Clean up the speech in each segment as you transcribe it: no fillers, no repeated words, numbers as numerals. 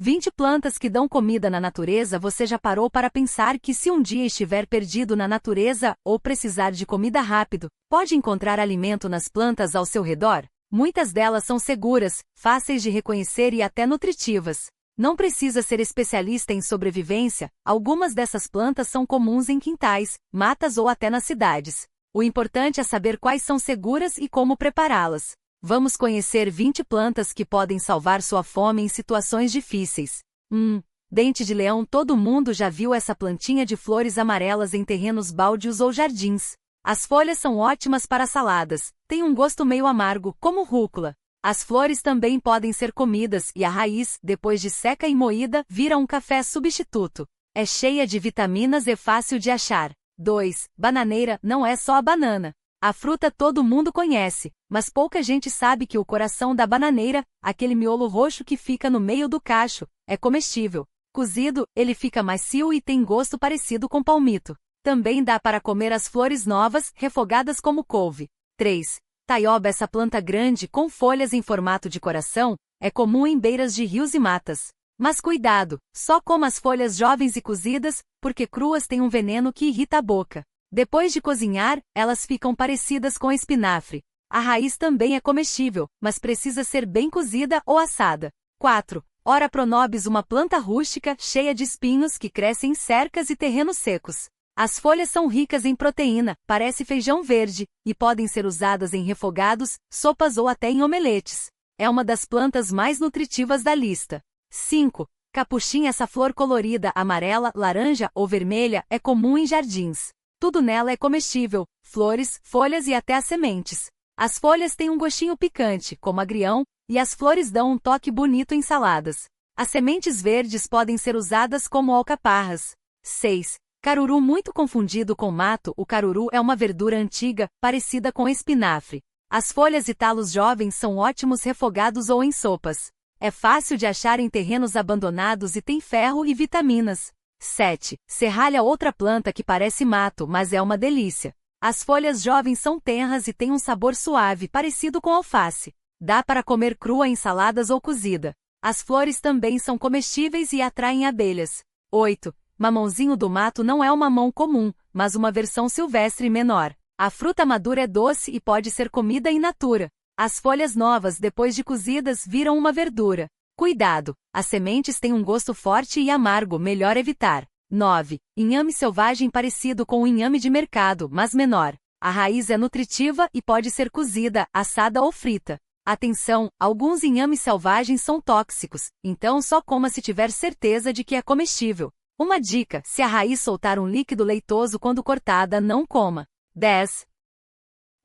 20 plantas que dão comida na natureza. Você já parou para pensar que se um dia estiver perdido na natureza, ou precisar de comida rápido, pode encontrar alimento nas plantas ao seu redor? Muitas delas são seguras, fáceis de reconhecer e até nutritivas. Não precisa ser especialista em sobrevivência, algumas dessas plantas são comuns em quintais, matas ou até nas cidades. O importante é saber quais são seguras e como prepará-las. Vamos conhecer 20 plantas que podem salvar sua fome em situações difíceis. Dente de leão. Todo mundo já viu essa plantinha de flores amarelas em terrenos baldios ou jardins. As folhas são ótimas para saladas, tem um gosto meio amargo, como rúcula. As flores também podem ser comidas e a raiz, depois de seca e moída, vira um café substituto. É cheia de vitaminas e fácil de achar. 2. Bananeira. Não é só a banana. A fruta todo mundo conhece, mas pouca gente sabe que o coração da bananeira, aquele miolo roxo que fica no meio do cacho, é comestível. Cozido, ele fica macio e tem gosto parecido com palmito. Também dá para comer as flores novas, refogadas como couve. 3. Taioba. Essa planta grande com folhas em formato de coração, é comum em beiras de rios e matas. Mas cuidado, só coma as folhas jovens e cozidas, porque cruas têm um veneno que irrita a boca. Depois de cozinhar, elas ficam parecidas com espinafre. A raiz também é comestível, mas precisa ser bem cozida ou assada. 4. Ora pronobis. Uma planta rústica, cheia de espinhos que cresce em cercas e terrenos secos. As folhas são ricas em proteína, parece feijão verde, e podem ser usadas em refogados, sopas ou até em omeletes. É uma das plantas mais nutritivas da lista. 5. Capuchin. Essa flor colorida, amarela, laranja ou vermelha, é comum em jardins. Tudo nela é comestível, flores, folhas e até as sementes. As folhas têm um gostinho picante, como agrião, e as flores dão um toque bonito em saladas. As sementes verdes podem ser usadas como alcaparras. 6. Caruru. Muito confundido com mato, o caruru é uma verdura antiga, parecida com espinafre. As folhas e talos jovens são ótimos refogados ou em sopas. É fácil de achar em terrenos abandonados e tem ferro e vitaminas. 7. Serralha. Outra planta que parece mato, mas é uma delícia. As folhas jovens são tenras e têm um sabor suave, parecido com alface. Dá para comer crua em saladas ou cozida. As flores também são comestíveis e atraem abelhas. 8. Mamãozinho do mato. Não é um mamão comum, mas uma versão silvestre menor. A fruta madura é doce e pode ser comida in natura. As folhas novas, depois de cozidas, viram uma verdura. Cuidado, as sementes têm um gosto forte e amargo, melhor evitar. 9. Inhame selvagem. Parecido com o inhame de mercado, mas menor. A raiz é nutritiva e pode ser cozida, assada ou frita. Atenção, alguns inhames selvagens são tóxicos, então só coma se tiver certeza de que é comestível. Uma dica: se a raiz soltar um líquido leitoso quando cortada, não coma. 10.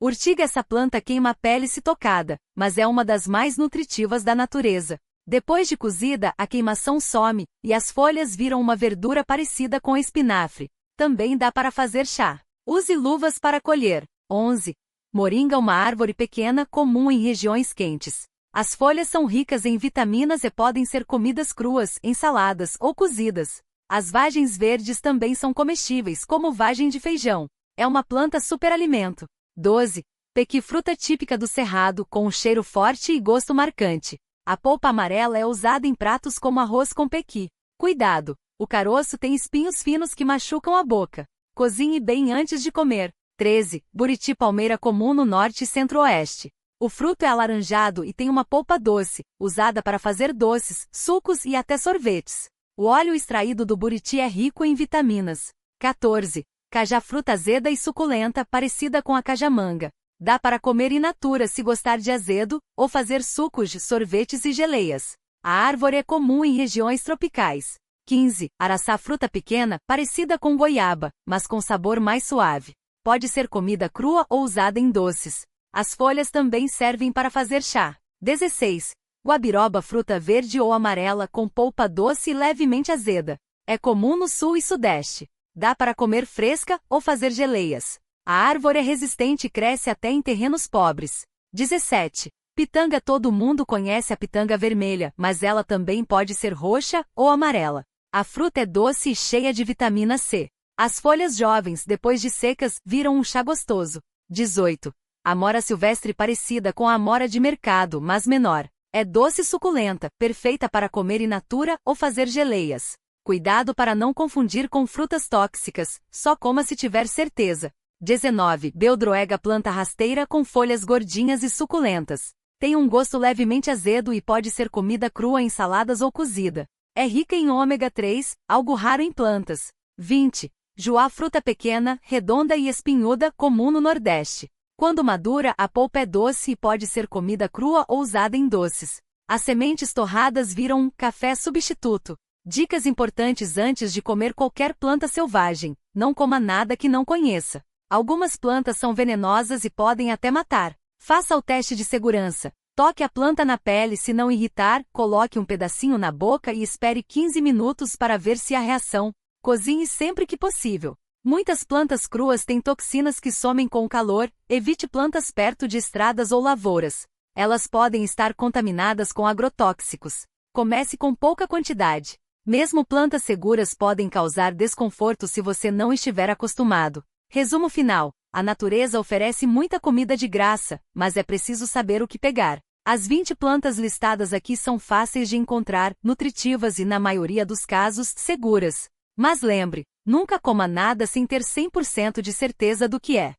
Urtiga. Essa planta queima a pele se tocada, mas é uma das mais nutritivas da natureza. Depois de cozida, a queimação some, e as folhas viram uma verdura parecida com espinafre. Também dá para fazer chá. Use luvas para colher. 11. Moringa. Uma árvore pequena, comum em regiões quentes. As folhas são ricas em vitaminas e podem ser comidas cruas, em saladas ou cozidas. As vagens verdes também são comestíveis, como vagem de feijão. É uma planta superalimento. 12. Pequi. Fruta típica do Cerrado, com um cheiro forte e gosto marcante. A polpa amarela é usada em pratos como arroz com pequi. Cuidado, o caroço tem espinhos finos que machucam a boca. Cozinhe bem antes de comer. 13. Buriti. Palmeira comum no norte e centro-oeste. O fruto é alaranjado e tem uma polpa doce, usada para fazer doces, sucos e até sorvetes. O óleo extraído do buriti é rico em vitaminas. 14. Cajá. Fruta azeda e suculenta, parecida com a cajamanga. Dá para comer in natura se gostar de azedo, ou fazer sucos de sorvetes e geleias. A árvore é comum em regiões tropicais. 15. Araçá. Fruta pequena, parecida com goiaba, mas com sabor mais suave. Pode ser comida crua ou usada em doces. As folhas também servem para fazer chá. 16. Guabiroba. Fruta verde ou amarela com polpa doce e levemente azeda. É comum no sul e sudeste. Dá para comer fresca ou fazer geleias. A árvore é resistente e cresce até em terrenos pobres. 17. Pitanga. Todo mundo conhece a pitanga vermelha, mas ela também pode ser roxa ou amarela. A fruta é doce e cheia de vitamina C. As folhas jovens, depois de secas, viram um chá gostoso. 18. Amora silvestre. Parecida com a amora de mercado, mas menor. É doce e suculenta, perfeita para comer in natura ou fazer geleias. Cuidado para não confundir com frutas tóxicas, só coma se tiver certeza. 19. Beldroega, planta rasteira com folhas gordinhas e suculentas. Tem um gosto levemente azedo e pode ser comida crua em saladas ou cozida. É rica em ômega 3, algo raro em plantas. 20. Joá, fruta pequena, redonda e espinhuda, comum no Nordeste. Quando madura, a polpa é doce e pode ser comida crua ou usada em doces. As sementes torradas viram um café substituto. Dicas importantes antes de comer qualquer planta selvagem: não coma nada que não conheça. Algumas plantas são venenosas e podem até matar. Faça o teste de segurança. Toque a planta na pele, se não irritar, coloque um pedacinho na boca e espere 15 minutos para ver se há reação. Cozinhe sempre que possível. Muitas plantas cruas têm toxinas que somem com o calor, evite plantas perto de estradas ou lavouras. Elas podem estar contaminadas com agrotóxicos. Comece com pouca quantidade. Mesmo plantas seguras podem causar desconforto se você não estiver acostumado. Resumo final: a natureza oferece muita comida de graça, mas é preciso saber o que pegar. As 20 plantas listadas aqui são fáceis de encontrar, nutritivas e, na maioria dos casos, seguras. Mas lembre, nunca coma nada sem ter 100% de certeza do que é.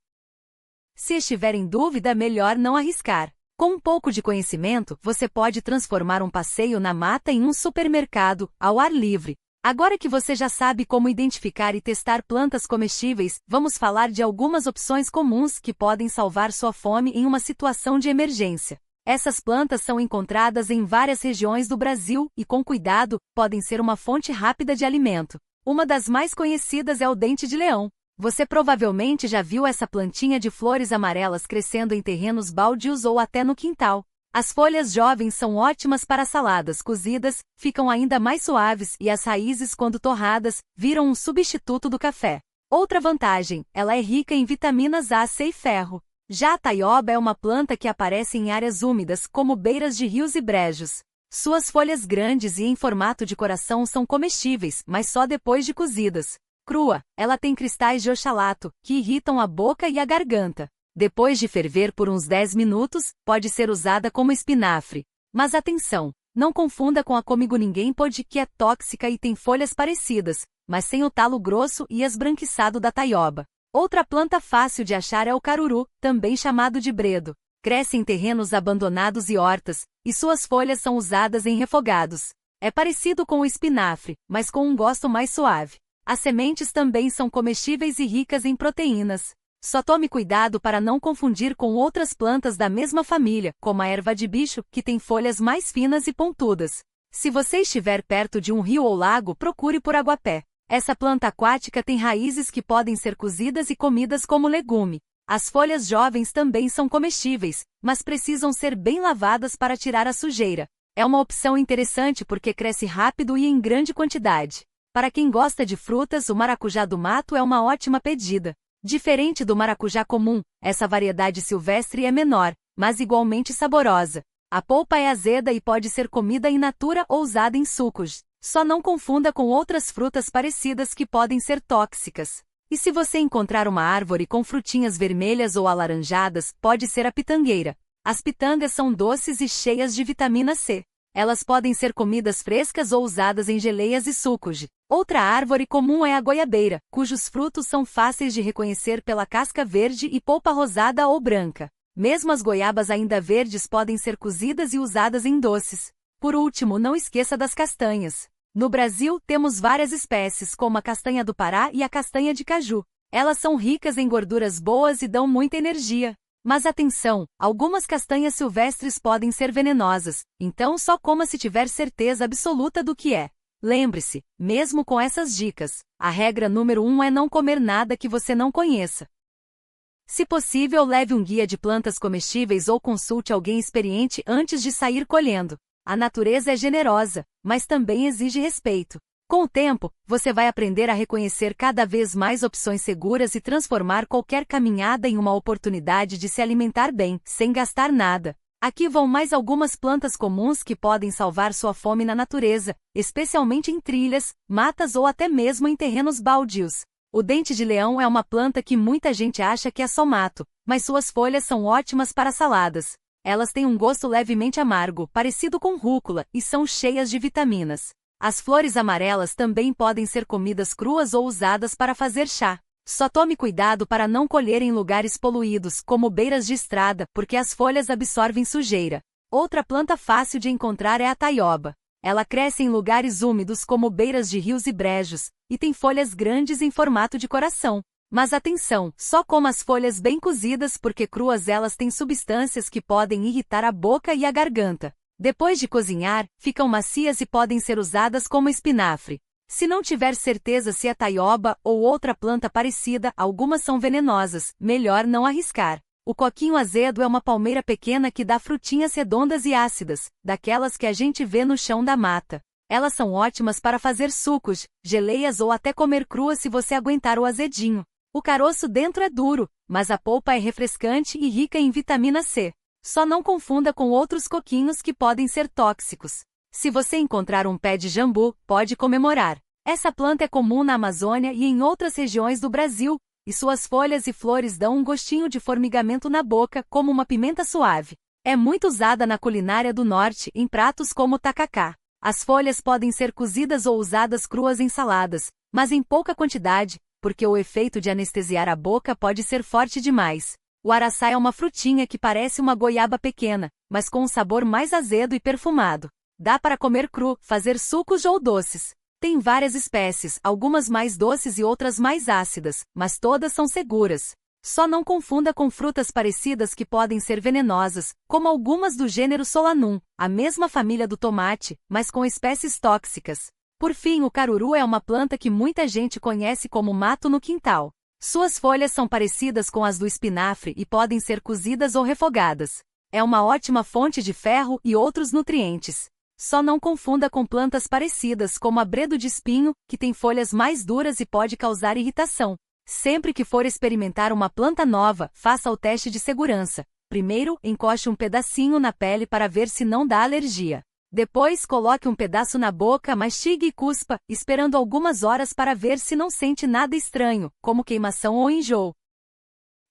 Se estiver em dúvida, melhor não arriscar. Com um pouco de conhecimento, você pode transformar um passeio na mata em um supermercado, ao ar livre. Agora que você já sabe como identificar e testar plantas comestíveis, vamos falar de algumas opções comuns que podem salvar sua fome em uma situação de emergência. Essas plantas são encontradas em várias regiões do Brasil e, com cuidado, podem ser uma fonte rápida de alimento. Uma das mais conhecidas é o dente de leão. Você provavelmente já viu essa plantinha de flores amarelas crescendo em terrenos baldios ou até no quintal. As folhas jovens são ótimas para saladas cozidas, ficam ainda mais suaves e as raízes, quando torradas, viram um substituto do café. Outra vantagem: ela é rica em vitaminas A, C e ferro. Já a taioba é uma planta que aparece em áreas úmidas, como beiras de rios e brejos. Suas folhas grandes e em formato de coração são comestíveis, mas só depois de cozidas. Crua, ela tem cristais de oxalato, que irritam a boca e a garganta. Depois de ferver por uns 10 minutos, pode ser usada como espinafre. Mas atenção, não confunda com a comigo-ninguém pod, que é tóxica e tem folhas parecidas, mas sem o talo grosso e esbranquiçado da taioba. Outra planta fácil de achar é o caruru, também chamado de bredo. Cresce em terrenos abandonados e hortas, e suas folhas são usadas em refogados. É parecido com o espinafre, mas com um gosto mais suave. As sementes também são comestíveis e ricas em proteínas. Só tome cuidado para não confundir com outras plantas da mesma família, como a erva de bicho, que tem folhas mais finas e pontudas. Se você estiver perto de um rio ou lago, procure por aguapé. Essa planta aquática tem raízes que podem ser cozidas e comidas como legume. As folhas jovens também são comestíveis, mas precisam ser bem lavadas para tirar a sujeira. É uma opção interessante porque cresce rápido e em grande quantidade. Para quem gosta de frutas, o maracujá do mato é uma ótima pedida. Diferente do maracujá comum, essa variedade silvestre é menor, mas igualmente saborosa. A polpa é azeda e pode ser comida in natura ou usada em sucos. Só não confunda com outras frutas parecidas que podem ser tóxicas. E se você encontrar uma árvore com frutinhas vermelhas ou alaranjadas, pode ser a pitangueira. As pitangas são doces e cheias de vitamina C. Elas podem ser comidas frescas ou usadas em geleias e sucos. Outra árvore comum é a goiabeira, cujos frutos são fáceis de reconhecer pela casca verde e polpa rosada ou branca. Mesmo as goiabas ainda verdes podem ser cozidas e usadas em doces. Por último, não esqueça das castanhas. No Brasil, temos várias espécies, como a castanha do Pará e a castanha de caju. Elas são ricas em gorduras boas e dão muita energia. Mas atenção, algumas castanhas silvestres podem ser venenosas, então só coma se tiver certeza absoluta do que é. Lembre-se, mesmo com essas dicas, a regra número 1 é não comer nada que você não conheça. Se possível, leve um guia de plantas comestíveis ou consulte alguém experiente antes de sair colhendo. A natureza é generosa, mas também exige respeito. Com o tempo, você vai aprender a reconhecer cada vez mais opções seguras e transformar qualquer caminhada em uma oportunidade de se alimentar bem, sem gastar nada. Aqui vão mais algumas plantas comuns que podem salvar sua fome na natureza, especialmente em trilhas, matas ou até mesmo em terrenos baldios. O dente de leão é uma planta que muita gente acha que é só mato, mas suas folhas são ótimas para saladas. Elas têm um gosto levemente amargo, parecido com rúcula, e são cheias de vitaminas. As flores amarelas também podem ser comidas cruas ou usadas para fazer chá. Só tome cuidado para não colher em lugares poluídos, como beiras de estrada, porque as folhas absorvem sujeira. Outra planta fácil de encontrar é a taioba. Ela cresce em lugares úmidos como beiras de rios e brejos, e tem folhas grandes em formato de coração. Mas atenção, só coma as folhas bem cozidas porque cruas elas têm substâncias que podem irritar a boca e a garganta. Depois de cozinhar, ficam macias e podem ser usadas como espinafre. Se não tiver certeza se é taioba ou outra planta parecida, algumas são venenosas, melhor não arriscar. O coquinho azedo é uma palmeira pequena que dá frutinhas redondas e ácidas, daquelas que a gente vê no chão da mata. Elas são ótimas para fazer sucos, geleias ou até comer cruas se você aguentar o azedinho. O caroço dentro é duro, mas a polpa é refrescante e rica em vitamina C. Só não confunda com outros coquinhos que podem ser tóxicos. Se você encontrar um pé de jambu, pode comemorar. Essa planta é comum na Amazônia e em outras regiões do Brasil, e suas folhas e flores dão um gostinho de formigamento na boca, como uma pimenta suave. É muito usada na culinária do norte, em pratos como tacacá. As folhas podem ser cozidas ou usadas cruas em saladas, mas em pouca quantidade, porque o efeito de anestesiar a boca pode ser forte demais. O araçá é uma frutinha que parece uma goiaba pequena, mas com um sabor mais azedo e perfumado. Dá para comer cru, fazer sucos ou doces. Tem várias espécies, algumas mais doces e outras mais ácidas, mas todas são seguras. Só não confunda com frutas parecidas que podem ser venenosas, como algumas do gênero Solanum, a mesma família do tomate, mas com espécies tóxicas. Por fim, o caruru é uma planta que muita gente conhece como mato no quintal. Suas folhas são parecidas com as do espinafre e podem ser cozidas ou refogadas. É uma ótima fonte de ferro e outros nutrientes. Só não confunda com plantas parecidas como a bredo de espinho, que tem folhas mais duras e pode causar irritação. Sempre que for experimentar uma planta nova, faça o teste de segurança. Primeiro, encoste um pedacinho na pele para ver se não dá alergia. Depois, coloque um pedaço na boca, mastigue e cuspa, esperando algumas horas para ver se não sente nada estranho, como queimação ou enjoo.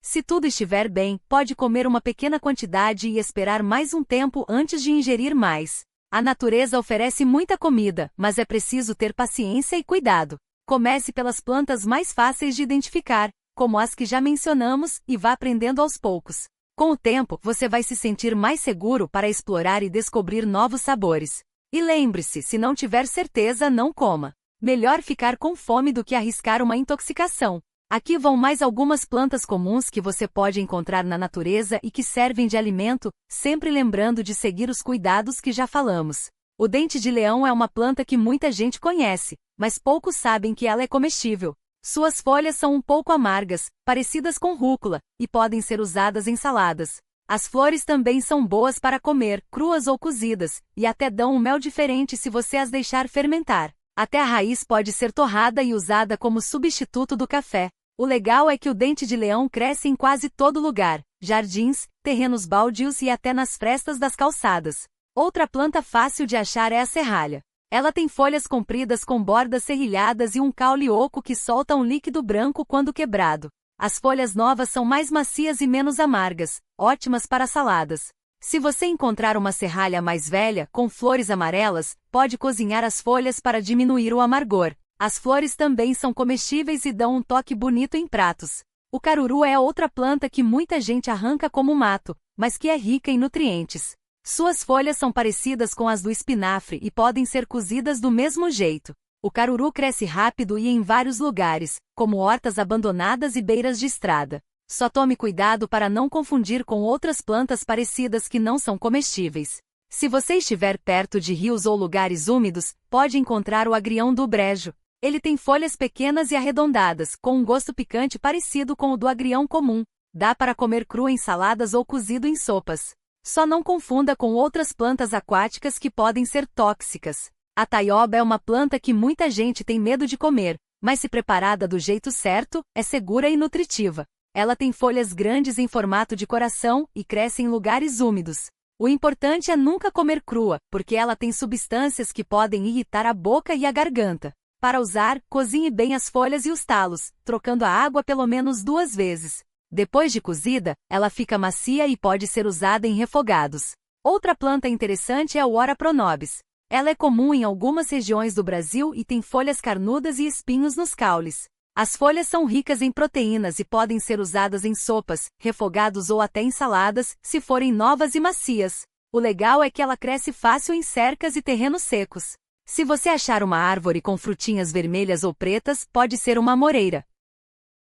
Se tudo estiver bem, pode comer uma pequena quantidade e esperar mais um tempo antes de ingerir mais. A natureza oferece muita comida, mas é preciso ter paciência e cuidado. Comece pelas plantas mais fáceis de identificar, como as que já mencionamos, e vá aprendendo aos poucos. Com o tempo, você vai se sentir mais seguro para explorar e descobrir novos sabores. E lembre-se, se não tiver certeza, não coma. Melhor ficar com fome do que arriscar uma intoxicação. Aqui vão mais algumas plantas comuns que você pode encontrar na natureza e que servem de alimento, sempre lembrando de seguir os cuidados que já falamos. O dente de leão é uma planta que muita gente conhece, mas poucos sabem que ela é comestível. Suas folhas são um pouco amargas, parecidas com rúcula, e podem ser usadas em saladas. As flores também são boas para comer, cruas ou cozidas, e até dão um mel diferente se você as deixar fermentar. Até a raiz pode ser torrada e usada como substituto do café. O legal é que o dente de leão cresce em quase todo lugar, jardins, terrenos baldios e até nas frestas das calçadas. Outra planta fácil de achar é a serralha. Ela tem folhas compridas com bordas serrilhadas e um caule oco que solta um líquido branco quando quebrado. As folhas novas são mais macias e menos amargas, ótimas para saladas. Se você encontrar uma serralha mais velha, com flores amarelas, pode cozinhar as folhas para diminuir o amargor. As flores também são comestíveis e dão um toque bonito em pratos. O caruru é outra planta que muita gente arranca como mato, mas que é rica em nutrientes. Suas folhas são parecidas com as do espinafre e podem ser cozidas do mesmo jeito. O caruru cresce rápido e em vários lugares, como hortas abandonadas e beiras de estrada. Só tome cuidado para não confundir com outras plantas parecidas que não são comestíveis. Se você estiver perto de rios ou lugares úmidos, pode encontrar o agrião do brejo. Ele tem folhas pequenas e arredondadas, com um gosto picante parecido com o do agrião comum. Dá para comer cru em saladas ou cozido em sopas. Só não confunda com outras plantas aquáticas que podem ser tóxicas. A taioba é uma planta que muita gente tem medo de comer, mas se preparada do jeito certo, é segura e nutritiva. Ela tem folhas grandes em formato de coração e cresce em lugares úmidos. O importante é nunca comer crua, porque ela tem substâncias que podem irritar a boca e a garganta. Para usar, cozinhe bem as folhas e os talos, trocando a água pelo menos 2 vezes. Depois de cozida, ela fica macia e pode ser usada em refogados. Outra planta interessante é o Ora pronobis. Ela é comum em algumas regiões do Brasil e tem folhas carnudas e espinhos nos caules. As folhas são ricas em proteínas e podem ser usadas em sopas, refogados ou até em saladas, se forem novas e macias. O legal é que ela cresce fácil em cercas e terrenos secos. Se você achar uma árvore com frutinhas vermelhas ou pretas, pode ser uma amoreira.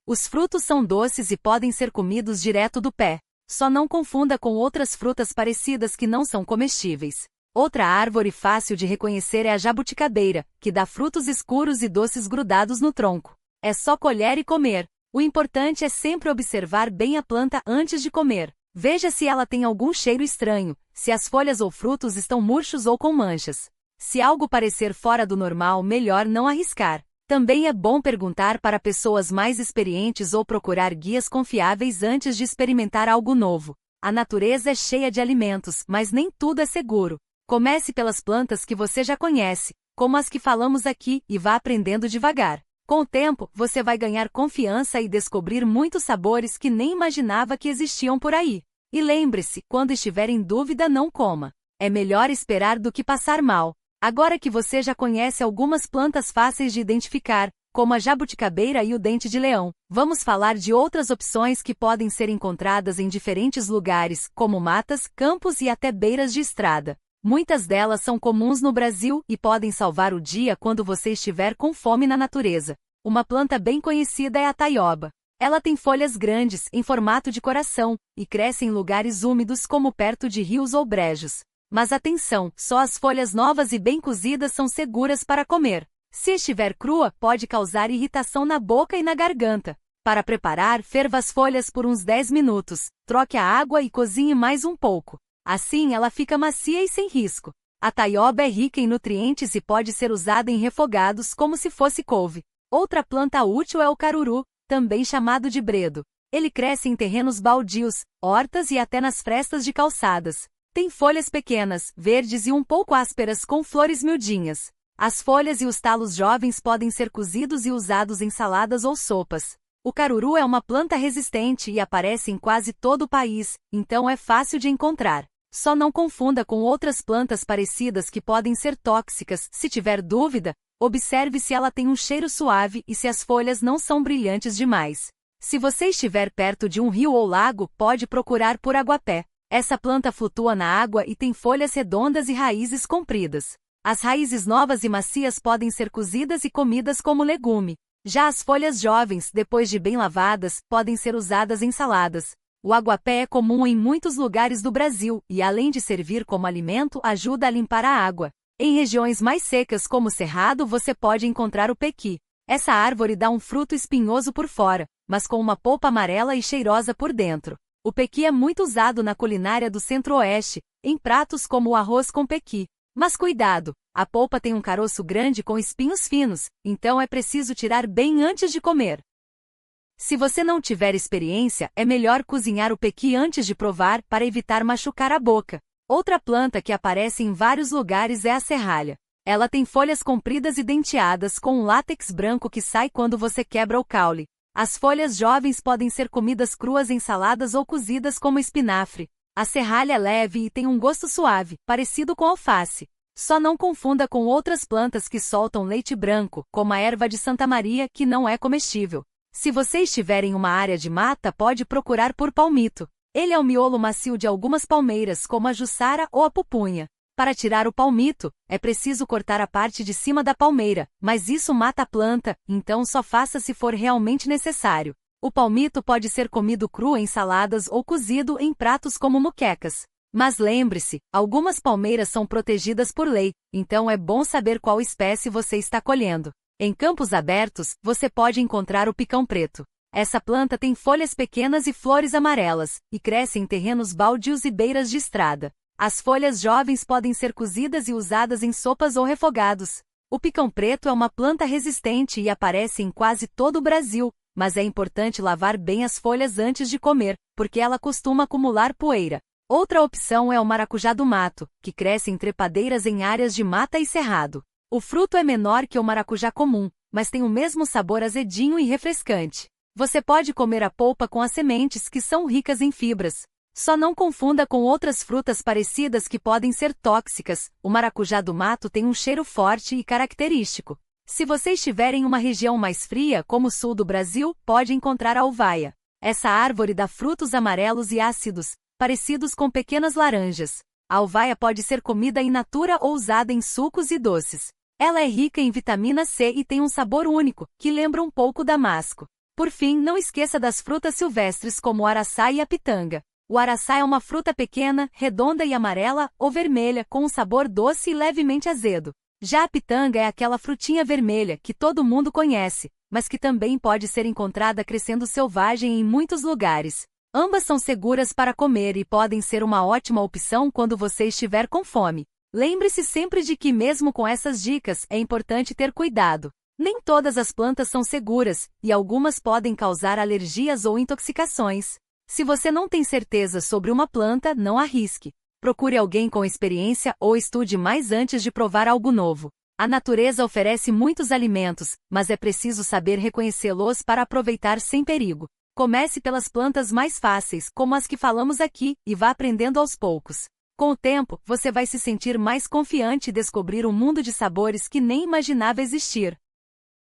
Os frutos são doces e podem ser comidos direto do pé. Só não confunda com outras frutas parecidas que não são comestíveis. Outra árvore fácil de reconhecer é a jabuticabeira, que dá frutos escuros e doces grudados no tronco. É só colher e comer. O importante é sempre observar bem a planta antes de comer. Veja se ela tem algum cheiro estranho, se as folhas ou frutos estão murchos ou com manchas. Se algo parecer fora do normal, melhor não arriscar. Também é bom perguntar para pessoas mais experientes ou procurar guias confiáveis antes de experimentar algo novo. A natureza é cheia de alimentos, mas nem tudo é seguro. Comece pelas plantas que você já conhece, como as que falamos aqui, e vá aprendendo devagar. Com o tempo, você vai ganhar confiança e descobrir muitos sabores que nem imaginava que existiam por aí. E lembre-se, quando estiver em dúvida, não coma. É melhor esperar do que passar mal. Agora que você já conhece algumas plantas fáceis de identificar, como a jabuticabeira e o dente-de-leão, vamos falar de outras opções que podem ser encontradas em diferentes lugares, como matas, campos e até beiras de estrada. Muitas delas são comuns no Brasil e podem salvar o dia quando você estiver com fome na natureza. Uma planta bem conhecida é a taioba. Ela tem folhas grandes, em formato de coração, e cresce em lugares úmidos como perto de rios ou brejos. Mas atenção, só as folhas novas e bem cozidas são seguras para comer. Se estiver crua, pode causar irritação na boca e na garganta. Para preparar, ferva as folhas por uns 10 minutos, troque a água e cozinhe mais um pouco. Assim ela fica macia e sem risco. A taioba é rica em nutrientes e pode ser usada em refogados como se fosse couve. Outra planta útil é o caruru, também chamado de bredo. Ele cresce em terrenos baldios, hortas e até nas frestas de calçadas. Tem folhas pequenas, verdes e um pouco ásperas com flores miudinhas. As folhas e os talos jovens podem ser cozidos e usados em saladas ou sopas. O caruru é uma planta resistente e aparece em quase todo o país, então é fácil de encontrar. Só não confunda com outras plantas parecidas que podem ser tóxicas. Se tiver dúvida, observe se ela tem um cheiro suave e se as folhas não são brilhantes demais. Se você estiver perto de um rio ou lago, pode procurar por aguapé. Essa planta flutua na água e tem folhas redondas e raízes compridas. As raízes novas e macias podem ser cozidas e comidas como legume. Já as folhas jovens, depois de bem lavadas, podem ser usadas em saladas. O aguapé é comum em muitos lugares do Brasil e, além de servir como alimento, ajuda a limpar a água. Em regiões mais secas como o Cerrado, você pode encontrar o pequi. Essa árvore dá um fruto espinhoso por fora, mas com uma polpa amarela e cheirosa por dentro. O pequi é muito usado na culinária do Centro-Oeste, em pratos como o arroz com pequi. Mas cuidado, a polpa tem um caroço grande com espinhos finos, então é preciso tirar bem antes de comer. Se você não tiver experiência, é melhor cozinhar o pequi antes de provar para evitar machucar a boca. Outra planta que aparece em vários lugares é a serralha. Ela tem folhas compridas e denteadas com um látex branco que sai quando você quebra o caule. As folhas jovens podem ser comidas cruas em saladas ou cozidas como espinafre. A serralha é leve e tem um gosto suave, parecido com alface. Só não confunda com outras plantas que soltam leite branco, como a erva de Santa Maria, que não é comestível. Se você estiver em uma área de mata, pode procurar por palmito. Ele é o miolo macio de algumas palmeiras, como a jussara ou a pupunha. Para tirar o palmito, é preciso cortar a parte de cima da palmeira, mas isso mata a planta, então só faça se for realmente necessário. O palmito pode ser comido cru em saladas ou cozido em pratos como moquecas. Mas lembre-se, algumas palmeiras são protegidas por lei, então é bom saber qual espécie você está colhendo. Em campos abertos, você pode encontrar o picão preto. Essa planta tem folhas pequenas e flores amarelas, e cresce em terrenos baldios e beiras de estrada. As folhas jovens podem ser cozidas e usadas em sopas ou refogados. O picão preto é uma planta resistente e aparece em quase todo o Brasil, mas é importante lavar bem as folhas antes de comer, porque ela costuma acumular poeira. Outra opção é o maracujá do mato, que cresce em trepadeiras em áreas de mata e cerrado. O fruto é menor que o maracujá comum, mas tem o mesmo sabor azedinho e refrescante. Você pode comer a polpa com as sementes, que são ricas em fibras. Só não confunda com outras frutas parecidas que podem ser tóxicas. O maracujá do mato tem um cheiro forte e característico. Se você estiver em uma região mais fria, como o sul do Brasil, pode encontrar a uvaia. Essa árvore dá frutos amarelos e ácidos, parecidos com pequenas laranjas. A uvaia pode ser comida in natura ou usada em sucos e doces. Ela é rica em vitamina C e tem um sabor único, que lembra um pouco damasco. Por fim, não esqueça das frutas silvestres como o araçá e a pitanga. O araçá é uma fruta pequena, redonda e amarela ou vermelha, com um sabor doce e levemente azedo. Já a pitanga é aquela frutinha vermelha que todo mundo conhece, mas que também pode ser encontrada crescendo selvagem em muitos lugares. Ambas são seguras para comer e podem ser uma ótima opção quando você estiver com fome. Lembre-se sempre de que, mesmo com essas dicas, é importante ter cuidado. Nem todas as plantas são seguras, e algumas podem causar alergias ou intoxicações. Se você não tem certeza sobre uma planta, não arrisque. Procure alguém com experiência ou estude mais antes de provar algo novo. A natureza oferece muitos alimentos, mas é preciso saber reconhecê-los para aproveitar sem perigo. Comece pelas plantas mais fáceis, como as que falamos aqui, e vá aprendendo aos poucos. Com o tempo, você vai se sentir mais confiante e descobrir um mundo de sabores que nem imaginava existir.